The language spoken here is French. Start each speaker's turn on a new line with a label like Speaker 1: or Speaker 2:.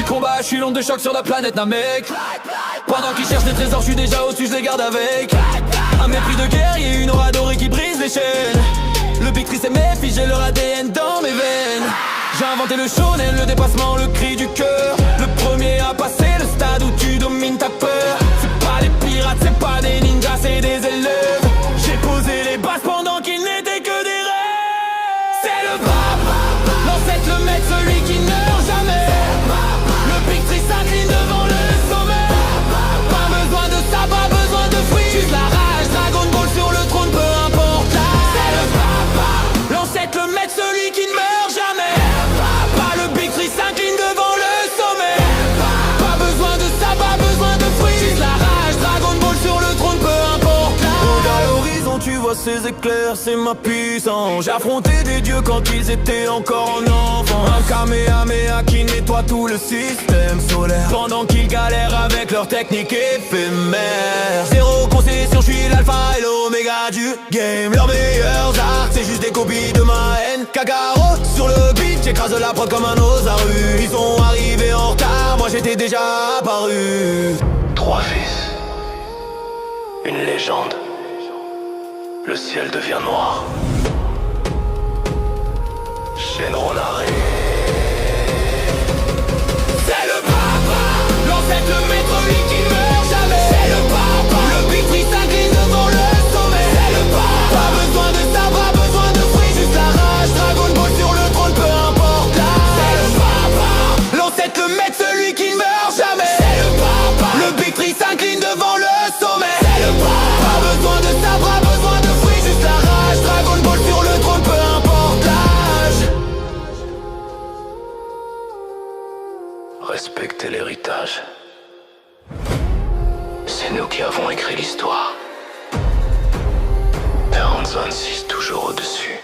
Speaker 1: combat, je suis l'onde de choc sur la planète Namek. Pendant qu'ils cherchent des trésors, je suis déjà au-dessus, je les garde avec un mépris de guerrier, une aura dorée qui brise les chaînes. Le Big Tree c'est mes filles, j'ai leur ADN dans mes veines. J'ai inventé le shonen, le dépassement, le cri du cœur. Le premier à passer le stade où tu domines ta peur. C'est pas des pirates, c'est pas des ninjas, c'est des élèves. J'ai posé les bases pendant qu'ils n'étaient que des rêves. C'est le pape, l'ancêtre, le maître, celui qui ne meurt jamais. Le Big Tree s'incline devant le sommet. Pas besoin de ça, pas besoin de fruits. Juste la rage, Dragon Ball sur le trône, peu importe l'âge. C'est le papa, l'ancêtre, le maître, celui qui ne meurt jamais. Pas le Big Tree s'incline devant le sommet. Pas besoin de ça, pas besoin de fruits. Juste la rage, Dragon Ball sur le trône, peu importe l'âge. À l'horizon tu vois ces éclairs, c'est ma puissance. J'ai affronté des dieux quand ils étaient encore en enfant. Un Kamehameha qui nettoie tout le système solaire pendant qu'ils galèrent avec leur technique éphémère. Zéro concession, je suis l'alpha et l'oméga du game. Leurs meilleurs arcs, c'est juste des copies de ma haine. Kagaro sur le beat, j'écrase la prod comme un osaru. Ils sont arrivés en retard, moi j'étais déjà apparu.
Speaker 2: Trois fils, une légende. Le ciel devient noir. Shenron arrive.
Speaker 1: C'est le papa, l'ancêtre, le maître, lui qui ne meurt jamais. C'est le papa, le Big Tree s'incline devant le sommet. C'est le papa, pas besoin de ça, pas besoin de fruits. Juste la rage, Dragon Ball sur le trône, peu importe l'âge. C'est le papa, l'ancêtre, le maître, celui qui ne meurt jamais. C'est le papa, le Big Tree s'incline devant le sommet. C'est le papa, pas besoin de ça, pas besoin de fruits. Juste la rage, Dragon Ball sur le trône, peu importe l'âge.
Speaker 2: Respectez l'héritage. C'est nous qui avons écrit l'histoire. 46 toujours au-dessus.